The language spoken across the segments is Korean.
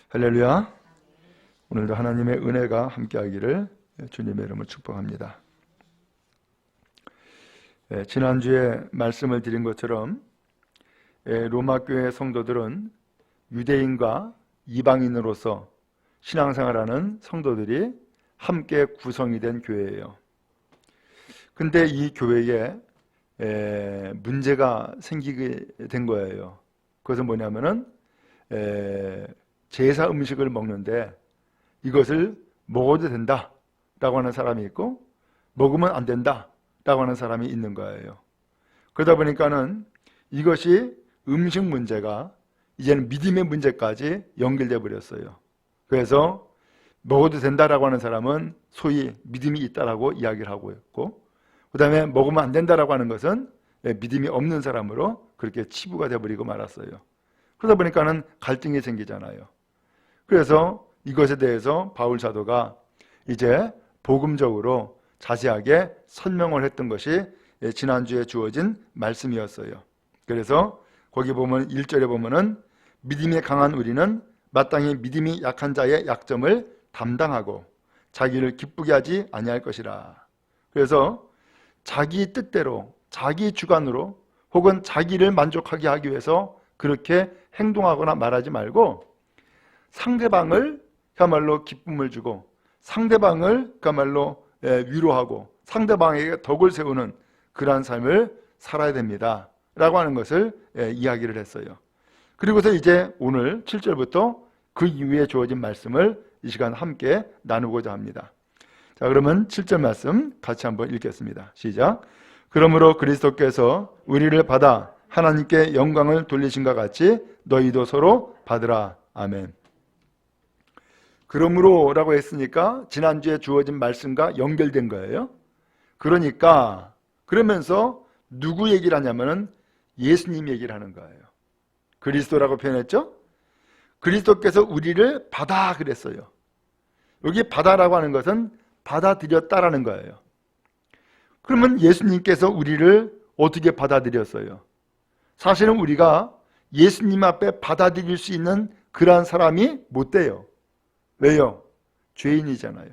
할렐루야. 오늘도 하나님의 은혜가 함께하기를 주님의 이름으로 축복합니다. 지난주에 말씀을 드린 것처럼 로마 교회 성도들은 유대인과 이방인으로서 신앙생활하는 성도들이 함께 구성이 된 교회예요. 근데 이 교회에 문제가 생기게 된 거예요. 그것은 뭐냐면은 제사 음식을 먹는데 이것을 먹어도 된다라고 하는 사람이 있고 먹으면 안 된다라고 하는 사람이 있는 거예요. 그러다 보니까는 이것이 음식 문제가 이제는 믿음의 문제까지 연결돼 버렸어요. 그래서 먹어도 된다라고 하는 사람은 소위 믿음이 있다라고 이야기를 하고 있고, 그 다음에 먹으면 안 된다라고 하는 것은 믿음이 없는 사람으로 그렇게 치부가 돼버리고 말았어요. 그러다 보니까는 갈등이 생기잖아요. 그래서 이것에 대해서 바울 사도가 이제 복음적으로 자세하게 설명을 했던 것이 지난주에 주어진 말씀이었어요. 그래서 거기 보면 1절에 보면은 믿음이 강한 우리는 마땅히 믿음이 약한 자의 약점을 담당하고 자기를 기쁘게 하지 아니할 것이라. 그래서 자기 뜻대로 자기 주관으로 혹은 자기를 만족하게 하기 위해서 그렇게 행동하거나 말하지 말고 상대방을 그야말로 기쁨을 주고 상대방을 그야말로 위로하고 상대방에게 덕을 세우는 그러한 삶을 살아야 됩니다 라고 하는 것을 이야기를 했어요. 그리고서 이제 오늘 7절부터 그 이후에 주어진 말씀을 이 시간 함께 나누고자 합니다. 자, 그러면 7절 말씀 같이 한번 읽겠습니다. 시작. 그러므로 그리스도께서 우리를 받아 하나님께 영광을 돌리신것 같이 너희도 서로 받으라. 아멘. 그러므로 라고 했으니까 지난주에 주어진 말씀과 연결된 거예요. 그러니까 그러면서 누구 얘기를 하냐면은 예수님 얘기를 하는 거예요. 그리스도라고 표현했죠. 그리스도께서 우리를 받아 그랬어요. 여기 받아라고 하는 것은 받아들였다라는 거예요. 그러면 예수님께서 우리를 어떻게 받아들였어요? 사실은 우리가 예수님 앞에 받아들일 수 있는 그러한 사람이 못 돼요. 왜요? 죄인이잖아요.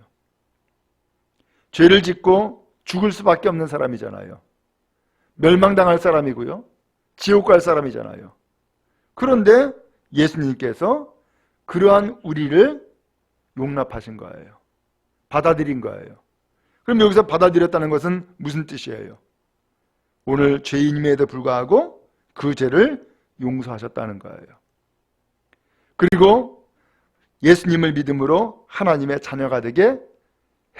죄를 짓고 죽을 수밖에 없는 사람이잖아요. 멸망당할 사람이고요. 지옥 갈 사람이잖아요. 그런데 예수님께서 그러한 우리를 용납하신 거예요. 받아들인 거예요. 그럼 여기서 받아들였다는 것은 무슨 뜻이에요? 오늘 죄인임에도 불구하고 그 죄를 용서하셨다는 거예요. 그리고 예수님을 믿음으로 하나님의 자녀가 되게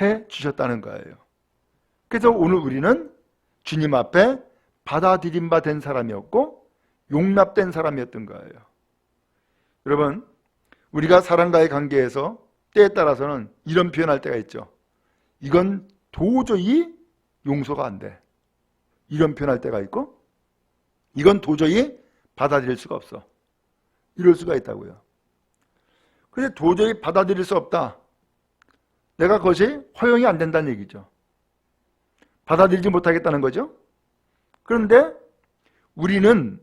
해 주셨다는 거예요. 그래서 오늘 우리는 주님 앞에 받아들임 바 된 사람이었고 용납된 사람이었던 거예요. 여러분, 우리가 사람과의 관계에서 때에 따라서는 이런 표현할 때가 있죠. 이건 도저히 용서가 안 돼. 이런 표현할 때가 있고 이건 도저히 받아들일 수가 없어. 이럴 수가 있다고요. 근데 도저히 받아들일 수 없다. 내가 그것이 허용이 안 된다는 얘기죠. 받아들이지 못하겠다는 거죠. 그런데 우리는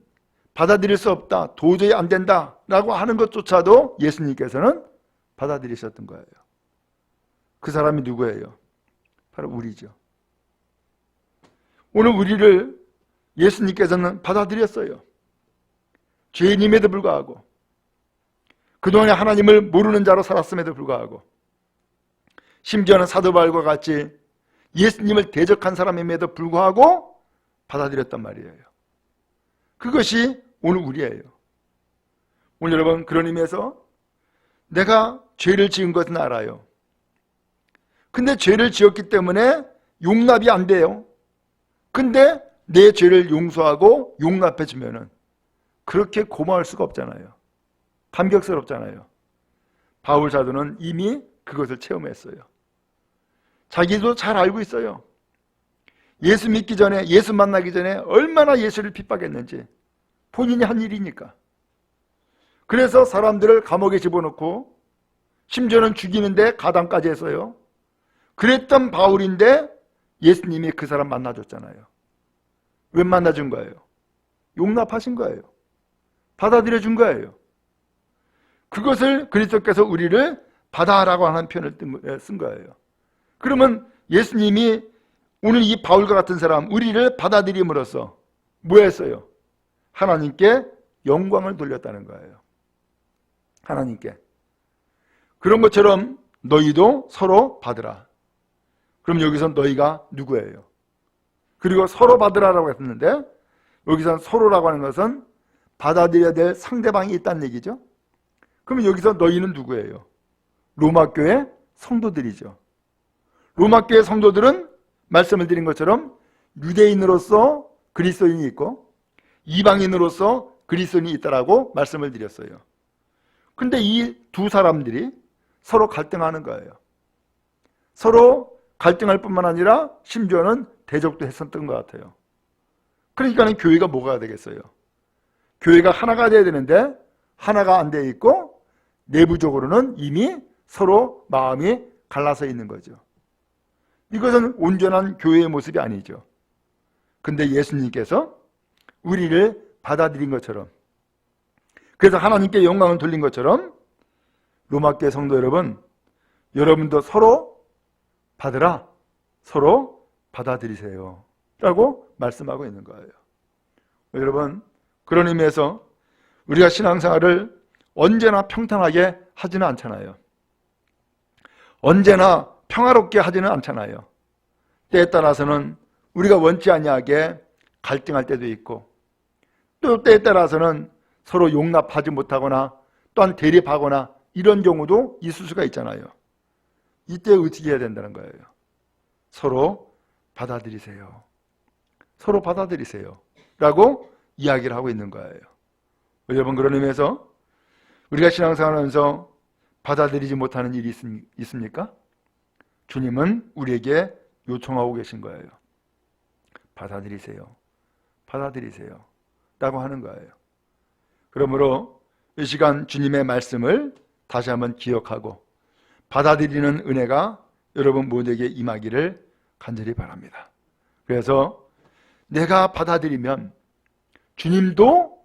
받아들일 수 없다, 도저히 안 된다 라고 하는 것조차도 예수님께서는 받아들이셨던 거예요. 그 사람이 누구예요? 바로 우리죠. 오늘 우리를 예수님께서는 받아들였어요. 죄인임에도 불구하고 그동안에 하나님을 모르는 자로 살았음에도 불구하고 심지어는 사도 바울과 같이 예수님을 대적한 사람임에도 불구하고 받아들였단 말이에요. 그것이 오늘 우리예요. 오늘 여러분, 그런 의미에서 내가 죄를 지은 것은 알아요. 근데 죄를 지었기 때문에 용납이 안 돼요. 근데 내 죄를 용서하고 용납해 주면은 그렇게 고마울 수가 없잖아요. 감격스럽잖아요. 바울 사도는 이미 그것을 체험했어요. 자기도 잘 알고 있어요. 예수 믿기 전에, 예수 만나기 전에 얼마나 예수를 핍박했는지 본인이 한 일이니까. 그래서 사람들을 감옥에 집어넣고 심지어는 죽이는데 가담까지 했어요. 그랬던 바울인데 예수님이 그 사람 만나줬잖아요. 왜 만나준 거예요? 용납하신 거예요. 받아들여 준 거예요. 그것을 그리스도께서 우리를 받아라고 하는 표현을 쓴 거예요. 그러면 예수님이 오늘 이 바울과 같은 사람, 우리를 받아들임으로써 뭐 했어요? 하나님께 영광을 돌렸다는 거예요. 하나님께. 그런 것처럼 너희도 서로 받으라. 그럼 여기서 너희가 누구예요? 그리고 서로 받으라라고 했는데 여기서 서로라고 하는 것은 받아들여야 될 상대방이 있다는 얘기죠. 그러면 여기서 너희는 누구예요? 로마교회 성도들이죠. 로마교회 성도들은 말씀을 드린 것처럼 유대인으로서 그리스도인이 있고 이방인으로서 그리스도인이 있다라고 말씀을 드렸어요. 근데 이 두 사람들이 서로 갈등하는 거예요. 서로 갈등할 뿐만 아니라 심지어는 대적도 했었던 것 같아요. 그러니까는 교회가 뭐가 되겠어요? 교회가 하나가 돼야 되는데 하나가 안 돼 있고 내부적으로는 이미 서로 마음이 갈라서 있는 거죠. 이것은 온전한 교회의 모습이 아니죠. 근데 예수님께서 우리를 받아들인 것처럼, 그래서 하나님께 영광을 돌린 것처럼 로마교회 성도 여러분, 여러분도 서로 받으라, 서로 받아들이세요 라고 말씀하고 있는 거예요. 여러분, 그런 의미에서 우리가 신앙생활을 언제나 평탄하게 하지는 않잖아요. 언제나 평화롭게 하지는 않잖아요. 때에 따라서는 우리가 원치 아니하게 갈등할 때도 있고, 또 때에 따라서는 서로 용납하지 못하거나 또한 대립하거나 이런 경우도 있을 수가 있잖아요. 이때 어떻게 해야 된다는 거예요? 서로 받아들이세요. 서로 받아들이세요 라고 이야기를 하고 있는 거예요. 여러분, 그런 의미에서 우리가 신앙생활하면서 받아들이지 못하는 일이 있습니까? 주님은 우리에게 요청하고 계신 거예요. 받아들이세요. 받아들이세요 라고 하는 거예요. 그러므로 이 시간 주님의 말씀을 다시 한번 기억하고 받아들이는 은혜가 여러분 모두에게 임하기를 간절히 바랍니다. 그래서 내가 받아들이면 주님도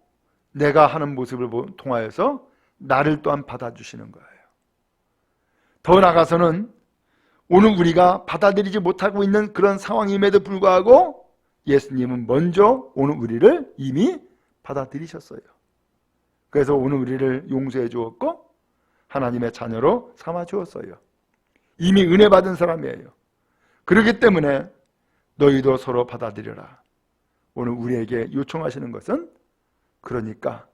내가 하는 모습을 통하여서 나를 또한 받아주시는 거예요. 더 나아가서는 오늘 우리가 받아들이지 못하고 있는 그런 상황임에도 불구하고 예수님은 먼저 오늘 우리를 이미 받아들이셨어요. 그래서 오늘 우리를 용서해 주었고 하나님의 자녀로 삼아 주었어요. 이미 은혜 받은 사람이에요. 그렇기 때문에 너희도 서로 받아들여라. 오늘 우리에게 요청하시는 것은 그러니까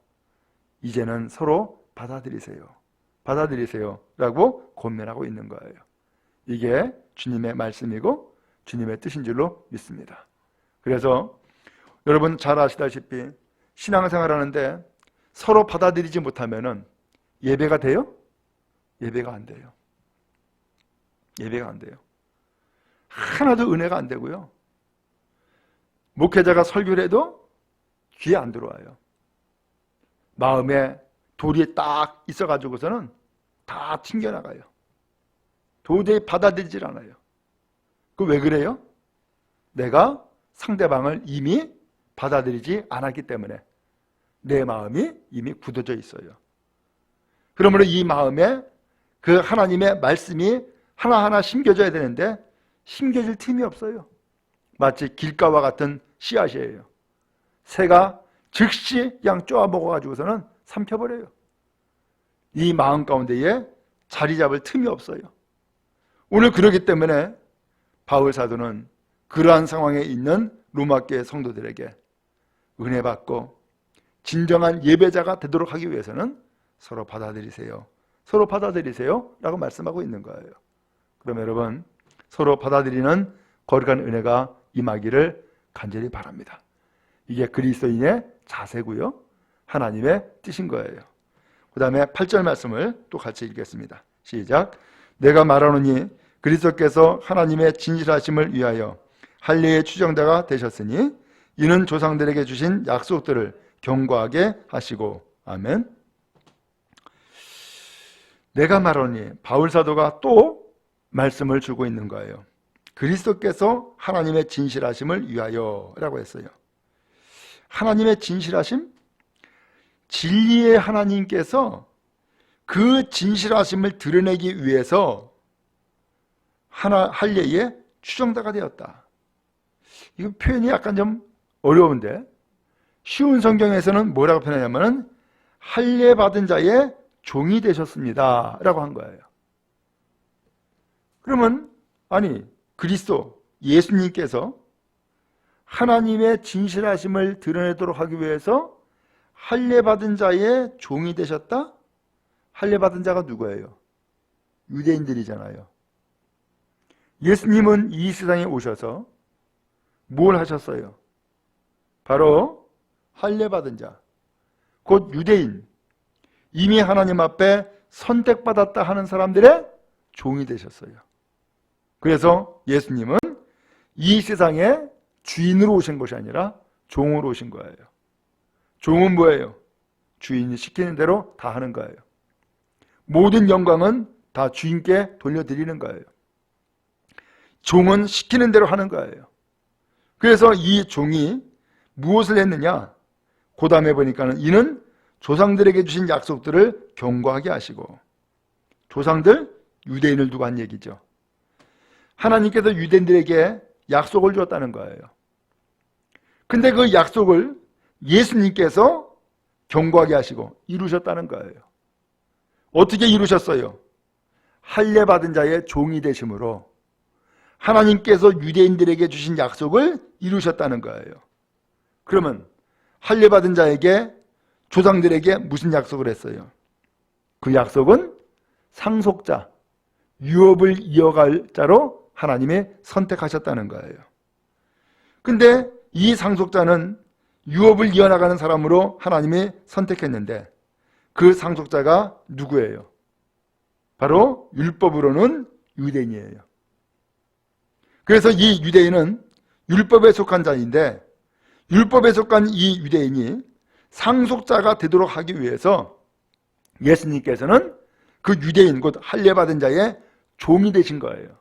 이제는 서로 받아들이세요. 받아들이세요 라고 권면하고 있는 거예요. 이게 주님의 말씀이고 주님의 뜻인 줄로 믿습니다. 그래서 여러분 잘 아시다시피 신앙생활 하는데 서로 받아들이지 못하면 예배가 돼요? 예배가 안 돼요. 예배가 안 돼요. 하나도 은혜가 안 되고요. 목회자가 설교를 해도 귀에 안 들어와요. 마음에 돌이 딱 있어가지고서는 다 튕겨나가요. 도저히 받아들이질 않아요. 그 왜 그래요? 내가 상대방을 이미 받아들이지 않았기 때문에 내 마음이 이미 굳어져 있어요. 그러므로 이 마음에 그 하나님의 말씀이 하나하나 심겨져야 되는데 심겨질 틈이 없어요. 마치 길가와 같은 씨앗이에요. 새가 즉시 그냥 쪼아 먹어가지고서는 삼켜버려요. 이 마음 가운데에 자리 잡을 틈이 없어요. 오늘 그러기 때문에 바울 사도는 그러한 상황에 있는 로마교회 성도들에게 은혜 받고 진정한 예배자가 되도록 하기 위해서는 서로 받아들이세요. 서로 받아들이세요 라고 말씀하고 있는 거예요. 그럼 여러분 서로 받아들이는 거룩한 은혜가 임하기를 간절히 바랍니다. 이게 그리스도인의 자세고요. 하나님의 뜻인 거예요. 그 다음에 8절 말씀을 또 같이 읽겠습니다. 시작. 내가 말하노니 그리스도께서 하나님의 진실하심을 위하여 할례의 추정자가 되셨으니 이는 조상들에게 주신 약속들을 경고하게 하시고. 아멘. 내가 말하노니 바울 사도가 또 말씀을 주고 있는 거예요. 그리스도께서 하나님의 진실하심을 위하여 라고 했어요. 하나님의 진실하심? 진리의 하나님께서 그 진실하심을 드러내기 위해서 할례의 추종자가 되었다. 이 표현이 약간 좀 어려운데, 쉬운 성경에서는 뭐라고 표현하냐면 할례 받은 자의 종이 되셨습니다 라고 한 거예요. 그러면 아니 그리스도 예수님께서 하나님의 진실하심을 드러내도록 하기 위해서 할례 받은 자의 종이 되셨다? 할례 받은 자가 누구예요? 유대인들이잖아요. 예수님은 이 세상에 오셔서 뭘 하셨어요? 바로 할례 받은 자, 곧 유대인, 이미 하나님 앞에 선택받았다 하는 사람들의 종이 되셨어요. 그래서 예수님은 이 세상에 주인으로 오신 것이 아니라 종으로 오신 거예요. 종은 뭐예요? 주인이 시키는 대로 다 하는 거예요. 모든 영광은 다 주인께 돌려드리는 거예요. 종은 시키는 대로 하는 거예요. 그래서 이 종이 무엇을 했느냐? 그 다음에 보니까는 이는 조상들에게 주신 약속들을 경고하게 하시고, 조상들, 유대인을 두고 한 얘기죠. 하나님께서 유대인들에게 약속을 주었다는 거예요. 근데 그 약속을 예수님께서 경고하게 하시고 이루셨다는 거예요. 어떻게 이루셨어요? 할례 받은 자의 종이 되심으로 하나님께서 유대인들에게 주신 약속을 이루셨다는 거예요. 그러면 할례 받은 자에게, 조상들에게 무슨 약속을 했어요? 그 약속은 상속자, 유업을 이어갈 자로 하나님이 선택하셨다는 거예요. 근데 이 상속자는 유업을 이어나가는 사람으로 하나님이 선택했는데 그 상속자가 누구예요? 바로 율법으로는 유대인이에요. 그래서 이 유대인은 율법에 속한 자인데, 율법에 속한 이 유대인이 상속자가 되도록 하기 위해서 예수님께서는 그 유대인, 곧 할례 받은 자의 종이 되신 거예요.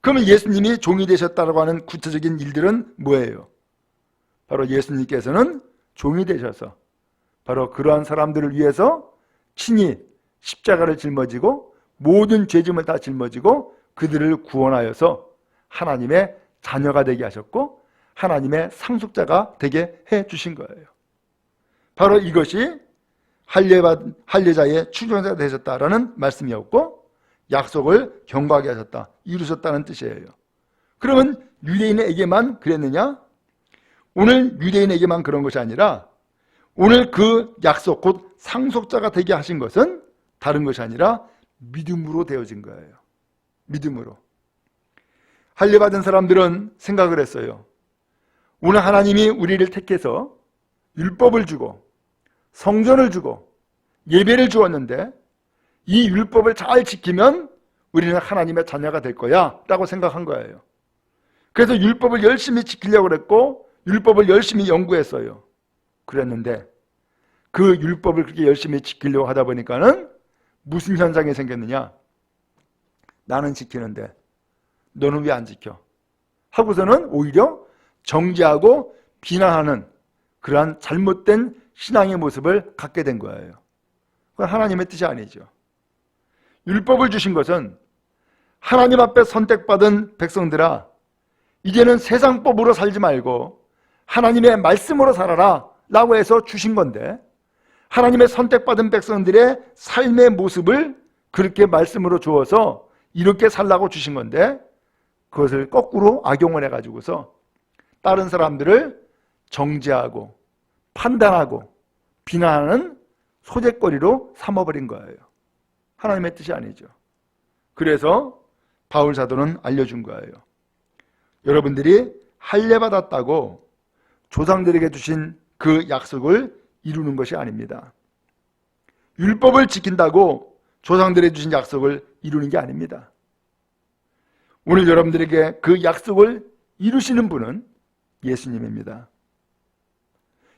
그러면 예수님이 종이 되셨다고 하는 구체적인 일들은 뭐예요? 바로 예수님께서는 종이 되셔서 바로 그러한 사람들을 위해서 친히 십자가를 짊어지고 모든 죄짐을 다 짊어지고 그들을 구원하여서 하나님의 자녀가 되게 하셨고 하나님의 상속자가 되게 해 주신 거예요. 바로 이것이 할례자의 추종자가 되셨다라는 말씀이었고, 약속을 경고하게 하셨다, 이루셨다는 뜻이에요. 그러면 유대인에게만 그랬느냐? 오늘 유대인에게만 그런 것이 아니라 오늘 그 약속, 곧 상속자가 되게 하신 것은 다른 것이 아니라 믿음으로 되어진 거예요. 믿음으로. 할례 받은 사람들은 생각을 했어요. 오늘 하나님이 우리를 택해서 율법을 주고 성전을 주고 예배를 주었는데 이 율법을 잘 지키면 우리는 하나님의 자녀가 될 거야 라고 생각한 거예요. 그래서 율법을 열심히 지키려고 했고 율법을 열심히 연구했어요. 그랬는데 그 율법을 그렇게 열심히 지키려고 하다 보니까는 무슨 현상이 생겼느냐? 나는 지키는데 너는 왜 안 지켜? 하고서는 오히려 정죄하고 비난하는 그러한 잘못된 신앙의 모습을 갖게 된 거예요. 그건 하나님의 뜻이 아니죠. 율법을 주신 것은 하나님 앞에 선택받은 백성들아, 이제는 세상법으로 살지 말고 하나님의 말씀으로 살아라 라고 해서 주신 건데, 하나님의 선택받은 백성들의 삶의 모습을 그렇게 말씀으로 주어서 이렇게 살라고 주신 건데, 그것을 거꾸로 악용을 해가지고서 다른 사람들을 정죄하고 판단하고 비난하는 소재거리로 삼아버린 거예요. 하나님의 뜻이 아니죠. 그래서 바울 사도는 알려준 거예요. 여러분들이 할례 받았다고 조상들에게 주신 그 약속을 이루는 것이 아닙니다. 율법을 지킨다고 조상들에게 주신 약속을 이루는 게 아닙니다. 오늘 여러분들에게 그 약속을 이루시는 분은 예수님입니다.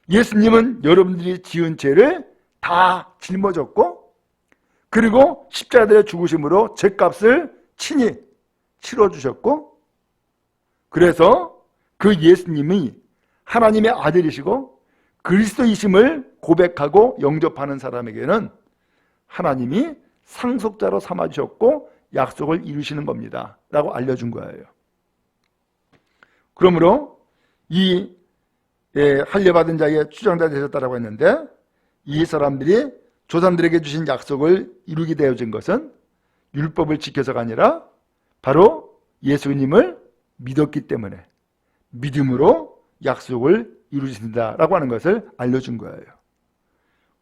예수님은 여러분들이 지은 죄를 다 짊어졌고, 그리고 십자가에 죽으심으로 죄값을 친히 치러주셨고, 그래서 그 예수님이 하나님의 아들이시고 그리스도이심을 고백하고 영접하는 사람에게는 하나님이 상속자로 삼아주셨고 약속을 이루시는 겁니다 라고 알려준 거예요. 그러므로 이 할례받은 자의 추장자 되셨다라고 했는데, 이 사람들이 조상들에게 주신 약속을 이루게 되어진 것은 율법을 지켜서가 아니라 바로 예수님을 믿었기 때문에 믿음으로 약속을 이루신다라고 하는 것을 알려준 거예요.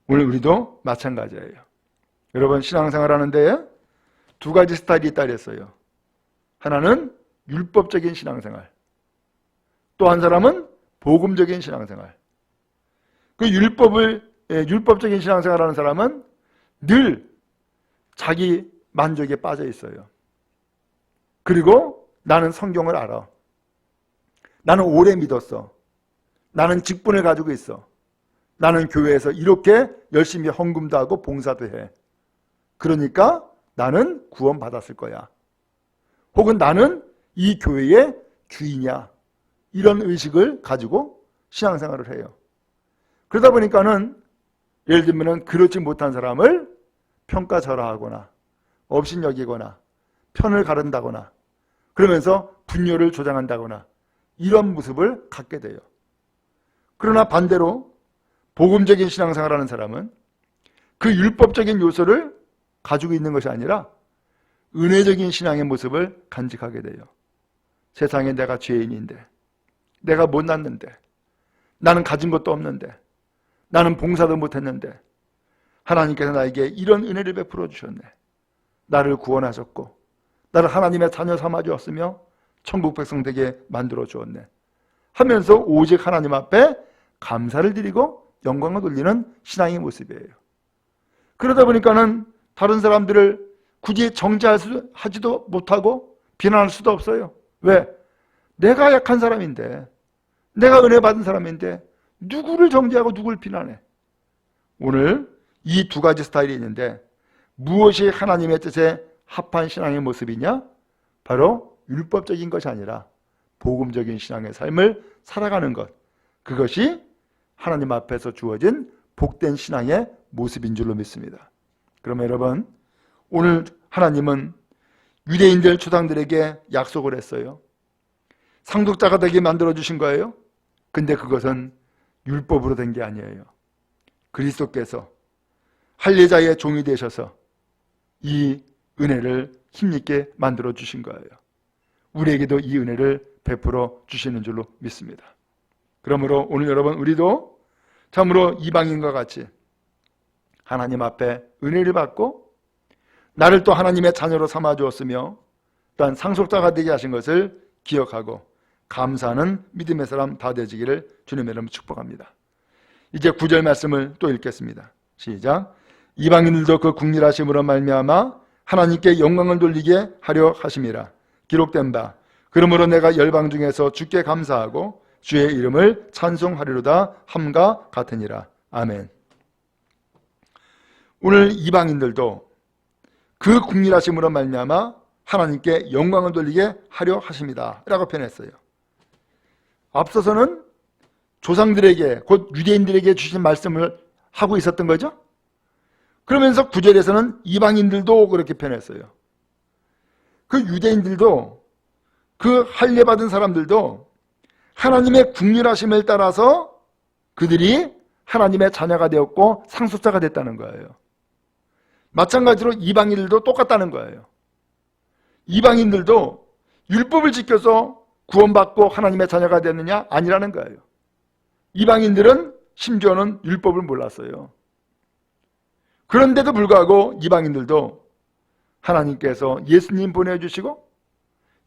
오늘 우리도 마찬가지예요. 여러분, 신앙생활 하는데 두 가지 스타일이 있다 그랬어요. 하나는 율법적인 신앙생활, 또 한 사람은 복음적인 신앙생활. 그 율법적인 신앙생활 하는 사람은 늘 자기 만족에 빠져 있어요. 그리고 나는 성경을 알아. 나는 오래 믿었어. 나는 직분을 가지고 있어. 나는 교회에서 이렇게 열심히 헌금도 하고 봉사도 해. 그러니까 나는 구원받았을 거야. 혹은 나는 이 교회의 주인이야. 이런 의식을 가지고 신앙생활을 해요. 그러다 보니까는 예를 들면 그렇지 못한 사람을 평가절하하거나 업신여기거나 편을 가른다거나 그러면서 분열을 조장한다거나 이런 모습을 갖게 돼요. 그러나 반대로 복음적인 신앙생활을 하는 사람은 그 율법적인 요소를 가지고 있는 것이 아니라 은혜적인 신앙의 모습을 간직하게 돼요. 세상에 내가 죄인인데, 내가 못났는데, 나는 가진 것도 없는데, 나는 봉사도 못했는데 하나님께서 나에게 이런 은혜를 베풀어 주셨네. 나를 구원하셨고 나를 하나님의 자녀 삼아 주었으며 천국 백성 되게 만들어 주었네 하면서 오직 하나님 앞에 감사를 드리고 영광을 돌리는 신앙의 모습이에요. 그러다 보니까는 다른 사람들을 굳이 정죄하지도 못하고 비난할 수도 없어요. 왜? 내가 약한 사람인데, 내가 은혜 받은 사람인데 누구를 정죄하고 누구를 비난해? 오늘 이 두 가지 스타일이 있는데 무엇이 하나님의 뜻에 합한 신앙의 모습이냐? 바로 율법적인 것이 아니라 복음적인 신앙의 삶을 살아가는 것, 그것이 하나님 앞에서 주어진 복된 신앙의 모습인 줄로 믿습니다. 그러면 여러분, 오늘 하나님은 유대인들 조상들에게 약속을 했어요. 상속자가 되게 만들어주신 거예요. 근데 그것은 율법으로 된 게 아니에요. 그리스도께서 할례자의 종이 되셔서 이 은혜를 힘있게 만들어 주신 거예요. 우리에게도 이 은혜를 베풀어 주시는 줄로 믿습니다. 그러므로 오늘 여러분, 우리도 참으로 이방인과 같이 하나님 앞에 은혜를 받고 나를 또 하나님의 자녀로 삼아 주었으며 또한 상속자가 되게 하신 것을 기억하고 감사하는 믿음의 사람 다 되시기를 주님의 이름으로 축복합니다. 이제 9절 말씀을 또 읽겠습니다. 시작. 이방인들도 그 국률하심으로 말미암아 하나님께 영광을 돌리게 하려 하심이라. 기록된 바 그러므로 내가 열방 중에서 주께 감사하고 주의 이름을 찬송하리로다 함과 같으니라. 아멘. 오늘 이방인들도 그 국률하심으로 말미암아 하나님께 영광을 돌리게 하려 하십니다 라고 표현했어요. 앞서서는 조상들에게 곧 유대인들에게 주신 말씀을 하고 있었던 거죠. 그러면서 9절에서는 이방인들도 그렇게 표현했어요. 그 유대인들도 그 할례 받은 사람들도 하나님의 국률하심을 따라서 그들이 하나님의 자녀가 되었고 상속자가 됐다는 거예요. 마찬가지로 이방인들도 똑같다는 거예요. 이방인들도 율법을 지켜서 구원받고 하나님의 자녀가 됐느냐? 아니라는 거예요. 이방인들은 심지어는 율법을 몰랐어요. 그런데도 불구하고 이방인들도 하나님께서 예수님 보내주시고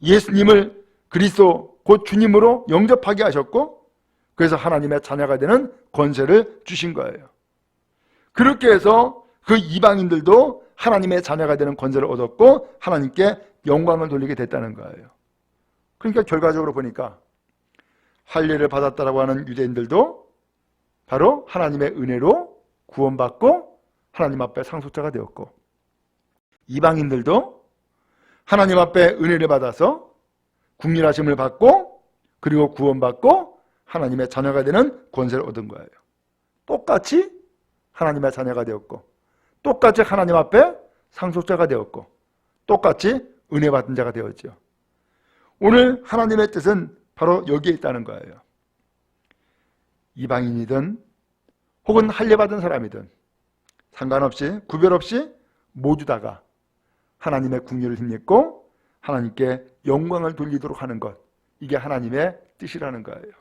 예수님을 그리스도 곧 주님으로 영접하게 하셨고 그래서 하나님의 자녀가 되는 권세를 주신 거예요. 그렇게 해서 그 이방인들도 하나님의 자녀가 되는 권세를 얻었고 하나님께 영광을 돌리게 됐다는 거예요. 그러니까 결과적으로 보니까 할례를 받았다라고 하는 유대인들도 바로 하나님의 은혜로 구원받고 하나님 앞에 상속자가 되었고 이방인들도 하나님 앞에 은혜를 받아서 국률하심을 받고 그리고 구원받고 하나님의 자녀가 되는 권세를 얻은 거예요. 똑같이 하나님의 자녀가 되었고 똑같이 하나님 앞에 상속자가 되었고 똑같이 은혜 받은 자가 되었죠. 오늘 하나님의 뜻은 바로 여기에 있다는 거예요. 이방인이든 혹은 할례받은 사람이든 상관없이 구별 없이 모두 다가 하나님의 궁유를 힘입고 하나님께 영광을 돌리도록 하는 것, 이게 하나님의 뜻이라는 거예요.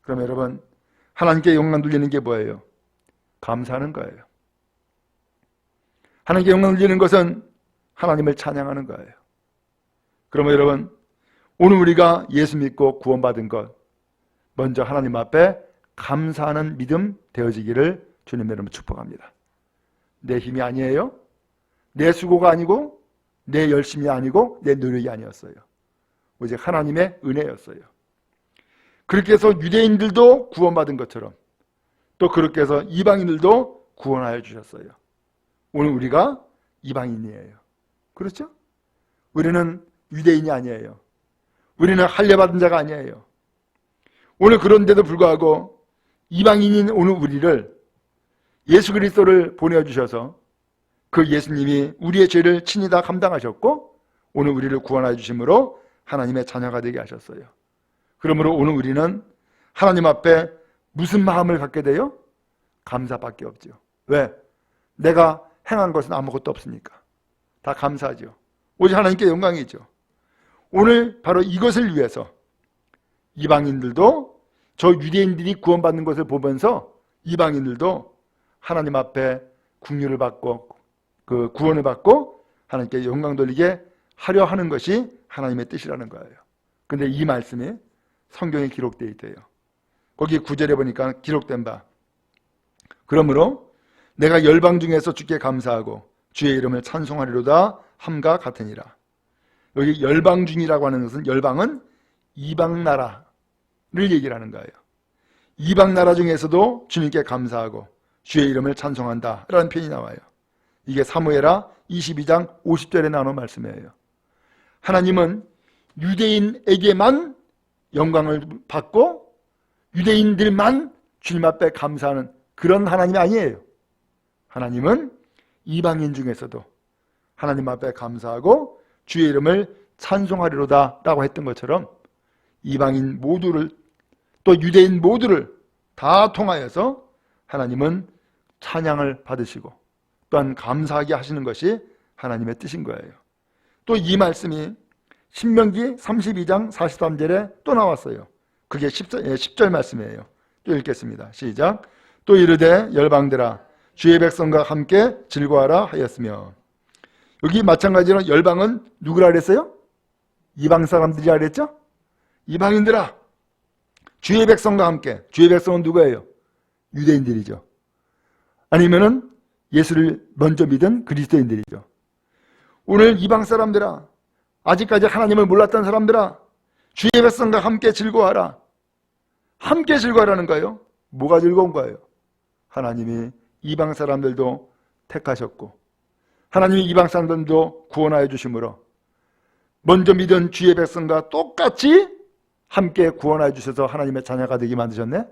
그럼 여러분, 하나님께 영광 돌리는 게 뭐예요? 감사하는 거예요. 하나님께 영광 돌리는 것은 하나님을 찬양하는 거예요. 그러면 여러분, 오늘 우리가 예수 믿고 구원받은 것, 먼저 하나님 앞에 감사하는 믿음 되어지기를 주님 여러분 축복합니다. 내 힘이 아니에요. 내 수고가 아니고 내 열심이 아니고 내 노력이 아니었어요. 오직 하나님의 은혜였어요. 그렇게 해서 유대인들도 구원받은 것처럼 또 그렇게 해서 이방인들도 구원하여 주셨어요. 오늘 우리가 이방인이에요. 그렇죠? 우리는 유대인이 아니에요. 우리는 할례받은 자가 아니에요. 오늘 그런데도 불구하고 이방인인 오늘 우리를 예수 그리스도를 보내주셔서 그 예수님이 우리의 죄를 친히 다 감당하셨고 오늘 우리를 구원하여 주심으로 하나님의 자녀가 되게 하셨어요. 그러므로 오늘 우리는 하나님 앞에 무슨 마음을 갖게 돼요? 감사밖에 없죠. 왜? 내가 행한 것은 아무것도 없으니까. 다 감사하죠. 오직 하나님께 영광이죠. 오늘 바로 이것을 위해서 이방인들도 저 유대인들이 구원받는 것을 보면서 이방인들도 하나님 앞에 긍휼을 받고 그 구원을 받고 하나님께 영광 돌리게 하려 하는 것이 하나님의 뜻이라는 거예요. 근데 이 말씀이 성경에 기록되어 있대요. 거기 9절에 보니까 기록된 바, 그러므로 내가 열방 중에서 주께 감사하고 주의 이름을 찬송하리로다 함과 같으니라. 여기 열방 중이라고 하는 것은, 열방은 이방 나라를 얘기를 하는 거예요. 이방 나라 중에서도 주님께 감사하고 주의 이름을 찬송한다 라는 표현이 나와요. 이게 사무엘하 22장 50절에 나오는 말씀이에요. 하나님은 유대인에게만 영광을 받고 유대인들만 주님 앞에 감사하는 그런 하나님이 아니에요. 하나님은 이방인 중에서도 하나님 앞에 감사하고 주의 이름을 찬송하리로다 라고 했던 것처럼 이방인 모두를 또 유대인 모두를 다 통하여서 하나님은 찬양을 받으시고 또한 감사하게 하시는 것이 하나님의 뜻인 거예요. 또 이 말씀이 신명기 32장 43절에 또 나왔어요. 그게 10절 말씀이에요. 또 읽겠습니다. 시작. 또 이르되 열방들아 주의 백성과 함께 즐거워하라 하였으며, 여기 마찬가지로 열방은 누구라 그랬어요? 이방 사람들이라 그랬죠? 이방인들아 주의 백성과 함께. 주의 백성은 누구예요? 유대인들이죠. 아니면은 예수를 먼저 믿은 그리스도인들이죠. 오늘 이방 사람들아, 아직까지 하나님을 몰랐던 사람들아, 주의 백성과 함께 즐거워하라. 함께 즐거워하라는 거예요. 뭐가 즐거운 거예요? 하나님이 이방 사람들도 택하셨고 하나님이 이방 사람들도 구원하여 주심으로 먼저 믿은 주의 백성과 똑같이 함께 구원하여 주셔서 하나님의 자녀가 되게 만드셨네.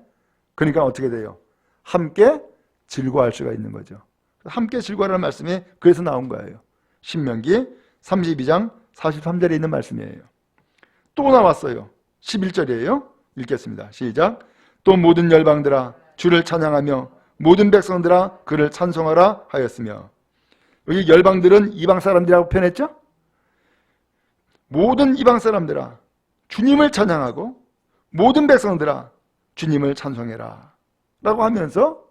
그러니까 어떻게 돼요? 함께 즐거워할 수가 있는 거죠. 함께 즐거워하라는 말씀이 그래서 나온 거예요. 신명기 32장 43절에 있는 말씀이에요. 또 나왔어요. 11절이에요. 읽겠습니다. 시작. 또 모든 열방들아 주를 찬양하며 모든 백성들아 그를 찬송하라 하였으며, 여기 열방들은 이방 사람들이라고 표현했죠? 모든 이방 사람들아 주님을 찬양하고 모든 백성들아 주님을 찬송해라 라고 하면서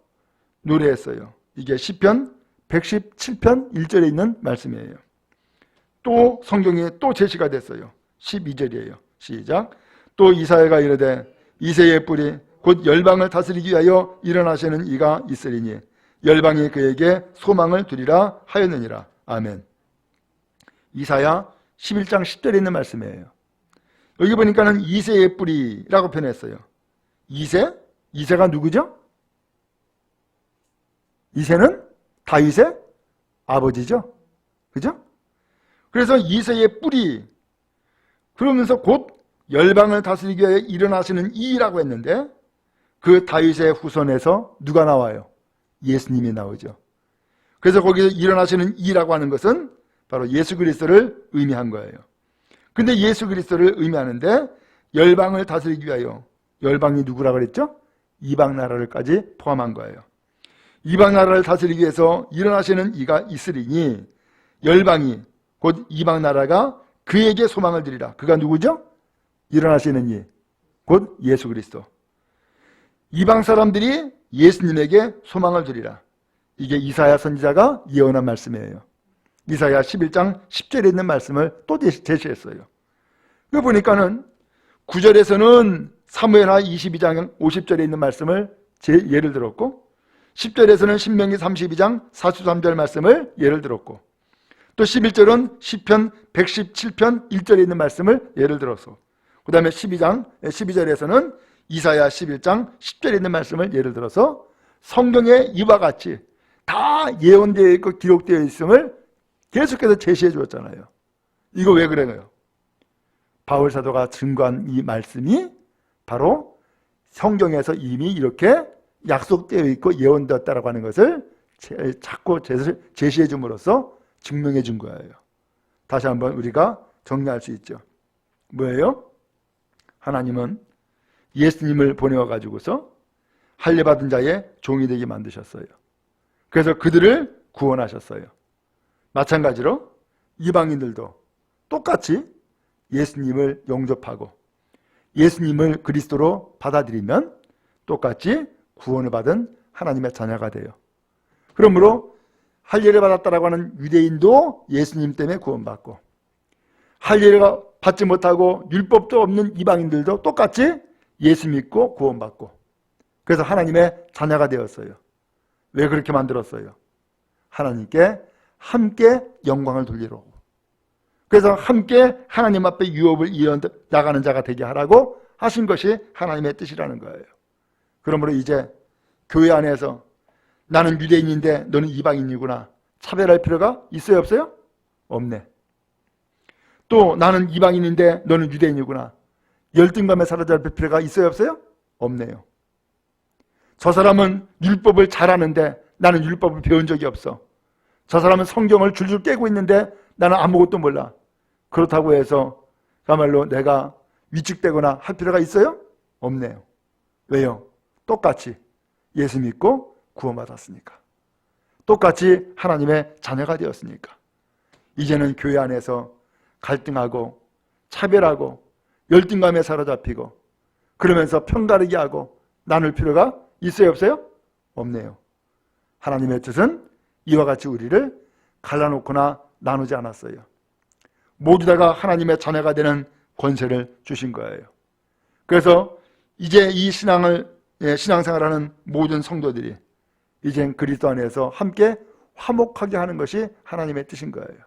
노래했어요. 이게 시편 117편 1절에 있는 말씀이에요. 또 성경에 또 제시가 됐어요. 12절이에요. 시작. 또 이사야가 이르되 이새의 뿔이 곧 열방을 다스리기 위하여 일어나시는 이가 있으리니 열방이 그에게 소망을 두리라 하였느니라. 아멘. 이사야 11장 10절에 있는 말씀이에요. 여기 보니까는 이새의 뿔이라고 표현했어요. 이새? 이새가 누구죠? 이새는 다윗의 아버지죠. 그죠? 그래서 이새의 뿌리, 그러면서 곧 열방을 다스리기 위해 일어나시는 이라고 했는데 그 다윗의 후손에서 누가 나와요? 예수님이 나오죠. 그래서 거기서 일어나시는 이라고 하는 것은 바로 예수 그리스도를 의미한 거예요. 근데 예수 그리스도를 의미하는데 열방을 다스리기 위하여, 열방이 누구라 그랬죠? 이방 나라를까지 포함한 거예요. 이방 나라를 다스리기 위해서 일어나시는 이가 있으리니 열방이 곧 이방 나라가 그에게 소망을 드리라. 그가 누구죠? 일어나시는 이, 곧 예수 그리스도. 이방 사람들이 예수님에게 소망을 드리라. 이게 이사야 선지자가 예언한 말씀이에요. 이사야 11장 10절에 있는 말씀을 또 제시했어요. 그 보니까는 9절에서는 사무엘하 22장 50절에 있는 말씀을 예를 들었고 10절에서는 신명기 32장 43절 말씀을 예를 들었고 또 11절은 시편 117편 1절에 있는 말씀을 예를 들어서 그 다음에 12절에서는 이사야 11장 10절에 있는 말씀을 예를 들어서 성경에 이와 같이 다 예언되어 있고 기록되어 있음을 계속해서 제시해 주었잖아요. 이거 왜 그래요? 바울 사도가 증거한 이 말씀이 바로 성경에서 이미 이렇게 약속되어 있고 예언되었다라고 하는 것을 자꾸 제시해 줌으로써 증명해 준 거예요. 다시 한번 우리가 정리할 수 있죠. 뭐예요? 하나님은 예수님을 보내어 가지고서 할례 받은 자의 종이 되게 만드셨어요. 그래서 그들을 구원하셨어요. 마찬가지로 이방인들도 똑같이 예수님을 영접하고 예수님을 그리스도로 받아들이면 똑같이 구원을 받은 하나님의 자녀가 돼요. 그러므로 할례를 받았다라고 하는 유대인도 예수님 때문에 구원받고 할례를 받지 못하고 율법도 없는 이방인들도 똑같이 예수 믿고 구원받고 그래서 하나님의 자녀가 되었어요. 왜 그렇게 만들었어요? 하나님께 함께 영광을 돌리려고. 그래서 함께 하나님 앞에 유업을 이어 나가는 자가 되게 하라고 하신 것이 하나님의 뜻이라는 거예요. 그러므로 이제 교회 안에서 나는 유대인인데 너는 이방인이구나 차별할 필요가 있어요 없어요? 없네. 또 나는 이방인인데 너는 유대인이구나 열등감에 사로잡힐 필요가 있어요 없어요? 없네요. 저 사람은 율법을 잘하는데 나는 율법을 배운 적이 없어. 저 사람은 성경을 줄줄 깨고 있는데 나는 아무것도 몰라. 그렇다고 해서 그야말로 내가 위축되거나 할 필요가 있어요? 없네요. 왜요? 똑같이 예수 믿고 구원받았으니까. 똑같이 하나님의 자녀가 되었으니까. 이제는 교회 안에서 갈등하고 차별하고 열등감에 사로잡히고 그러면서 편가르기 하고 나눌 필요가 있어요 없어요? 없네요. 하나님의 뜻은 이와 같이 우리를 갈라놓거나 나누지 않았어요. 모두 다가 하나님의 자녀가 되는 권세를 주신 거예요. 그래서 이제 이 신앙생활하는 모든 성도들이 이젠 그리스도 안에서 함께 화목하게 하는 것이 하나님의 뜻인 거예요.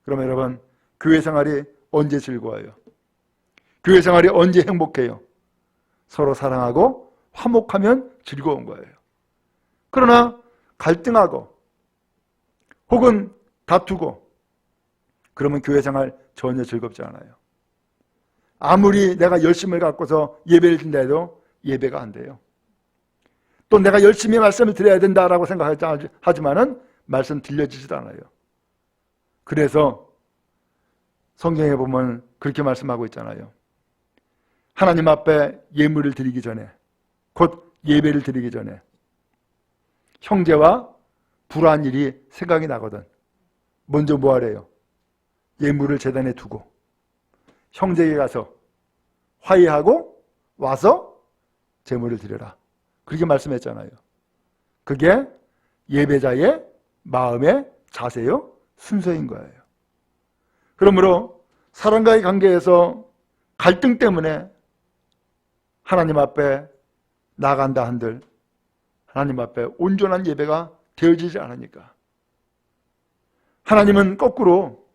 그러면 여러분 교회 생활이 언제 즐거워요? 교회 생활이 언제 행복해요? 서로 사랑하고 화목하면 즐거운 거예요. 그러나 갈등하고 혹은 다투고 그러면 교회 생활 전혀 즐겁지 않아요. 아무리 내가 열심을 갖고서 예배를 드린다 해도 예배가 안 돼요. 또 내가 열심히 말씀을 드려야 된다라고 생각하지만은 말씀 들려지지도 않아요. 그래서 성경에 보면 그렇게 말씀하고 있잖아요. 하나님 앞에 예물을 드리기 전에 곧 예배를 드리기 전에 형제와 불화한 일이 생각이 나거든. 먼저 뭐 하래요? 예물을 제단에 두고 형제에게 가서 화해하고 와서 제물을 드려라. 그렇게 말씀했잖아요. 그게 예배자의 마음의 자세요, 순서인 거예요. 그러므로 사람과의 관계에서 갈등 때문에 하나님 앞에 나간다 한들 하나님 앞에 온전한 예배가 되어지지 않으니까 하나님은 거꾸로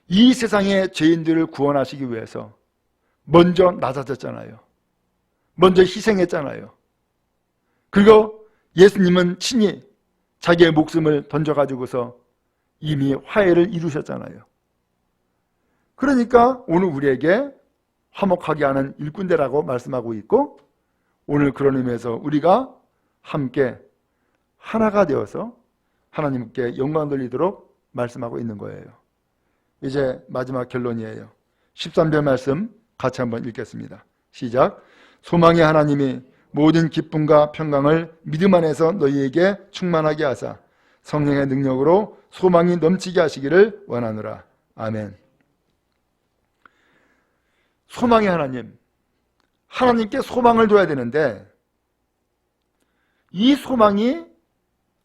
이 세상의 죄인들을 구원하시기 위해서 먼저 낮아졌잖아요. 먼저 희생했잖아요. 그리고 예수님은 친히 자기의 목숨을 던져가지고서 이미 화해를 이루셨잖아요. 그러니까 오늘 우리에게 화목하게 하는 일꾼대라고 말씀하고 있고, 오늘 그런 의미에서 우리가 함께 하나가 되어서 하나님께 영광 돌리도록 말씀하고 있는 거예요. 이제 마지막 결론이에요. 13절 말씀 같이 한번 읽겠습니다. 시작. 소망의 하나님이 모든 기쁨과 평강을 믿음 안에서 너희에게 충만하게 하사 성령의 능력으로 소망이 넘치게 하시기를 원하노라. 아멘. 소망의 하나님, 하나님께 소망을 둬야 되는데 이 소망이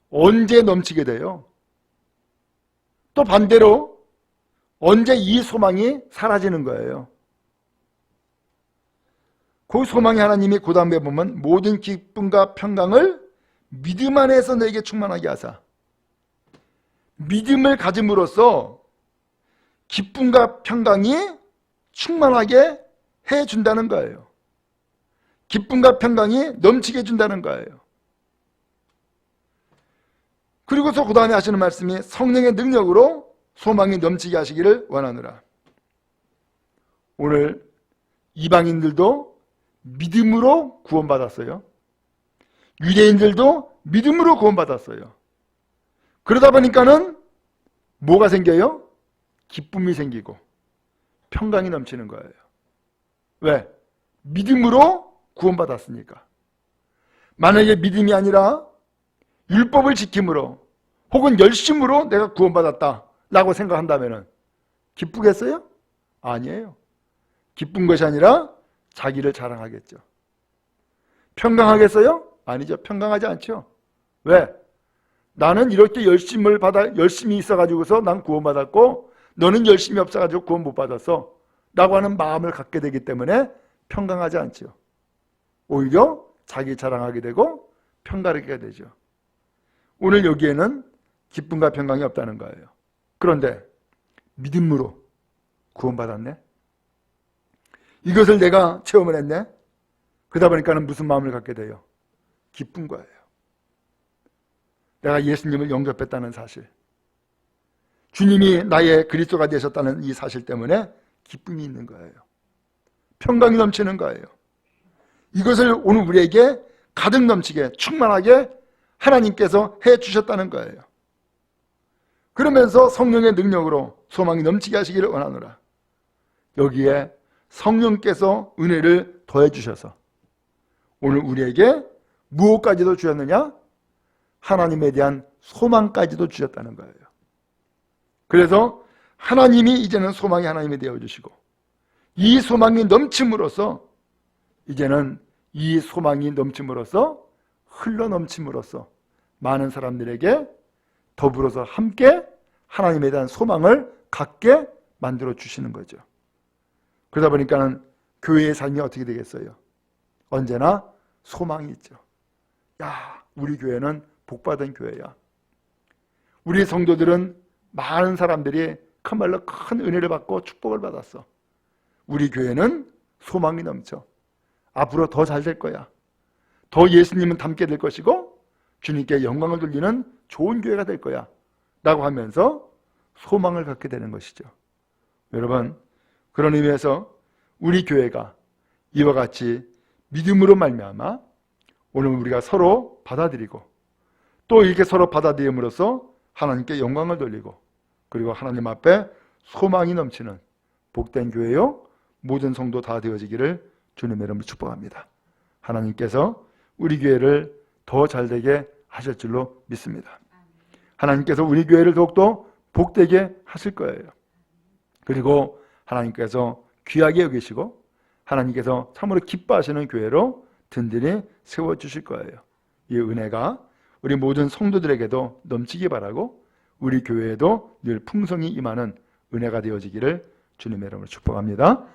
언제 넘치게 돼요? 또 반대로 언제 이 소망이 사라지는 거예요? 그 소망의 하나님이 그 다음에 보면 모든 기쁨과 평강을 믿음 안에서 너에게 충만하게 하사, 믿음을 가짐으로써 기쁨과 평강이 충만하게 해준다는 거예요. 기쁨과 평강이 넘치게 해준다는 거예요. 그리고서 그 다음에 하시는 말씀이 성령의 능력으로 소망이 넘치게 하시기를 원하노라. 오늘 이방인들도 믿음으로 구원받았어요. 유대인들도 믿음으로 구원받았어요. 그러다 보니까는 뭐가 생겨요? 기쁨이 생기고 평강이 넘치는 거예요. 왜? 믿음으로 구원받았으니까. 만약에 믿음이 아니라 율법을 지킴으로 혹은 열심으로 내가 구원받았다 라고 생각한다면 기쁘겠어요? 아니에요. 기쁜 것이 아니라 자기를 자랑하겠죠. 평강하겠어요? 아니죠. 평강하지 않죠. 왜? 나는 이렇게 열심히 있어가지고서 난 구원받았고 너는 열심히 없어가지고 구원 못 받았어 라고 하는 마음을 갖게 되기 때문에 평강하지 않죠. 오히려 자기 자랑하게 되고 평가르게 되죠. 오늘 여기에는 기쁨과 평강이 없다는 거예요. 그런데 믿음으로 구원받았네. 이것을 내가 체험을 했네. 그러다 보니까는 무슨 마음을 갖게 돼요? 기쁜 거예요. 내가 예수님을 영접했다는 사실, 주님이 나의 그리스도가 되셨다는 이 사실 때문에 기쁨이 있는 거예요. 평강이 넘치는 거예요. 이것을 오늘 우리에게 가득 넘치게 충만하게 하나님께서 해주셨다는 거예요. 그러면서 성령의 능력으로 소망이 넘치게 하시기를 원하노라. 여기에 성령께서 은혜를 더해 주셔서 오늘 우리에게 무엇까지도 주셨느냐? 하나님에 대한 소망까지도 주셨다는 거예요. 그래서 하나님이 이제는 소망이 하나님이 되어주시고 이 소망이 넘침으로써 이제는 이 소망이 넘침으로써 흘러넘침으로써 많은 사람들에게 더불어서 함께 하나님에 대한 소망을 갖게 만들어 주시는 거죠. 그러다 보니까는 교회의 삶이 어떻게 되겠어요? 언제나 소망이 있죠. 야, 우리 교회는 복받은 교회야. 우리 성도들은 많은 사람들이 큰 말로 큰 은혜를 받고 축복을 받았어. 우리 교회는 소망이 넘쳐. 앞으로 더 잘 될 거야. 더 예수님은 닮게 될 것이고 주님께 영광을 돌리는 좋은 교회가 될 거야 라고 하면서 소망을 갖게 되는 것이죠. 여러분, 그런 의미에서 우리 교회가 이와 같이 믿음으로 말미암아 오늘 우리가 서로 받아들이고 또 이렇게 서로 받아들임으로써 하나님께 영광을 돌리고 그리고 하나님 앞에 소망이 넘치는 복된 교회요 모든 성도 다 되어지기를 주님의 이름으로 축복합니다. 하나님께서 우리 교회를 더 잘되게 하실 줄로 믿습니다. 하나님께서 우리 교회를 더욱더 복되게 하실 거예요. 그리고 하나님께서 귀하게 여기시고 하나님께서 참으로 기뻐하시는 교회로 든든히 세워주실 거예요. 이 은혜가 우리 모든 성도들에게도 넘치기 바라고 우리 교회에도 늘 풍성히 임하는 은혜가 되어지기를 주님의 이름으로 축복합니다.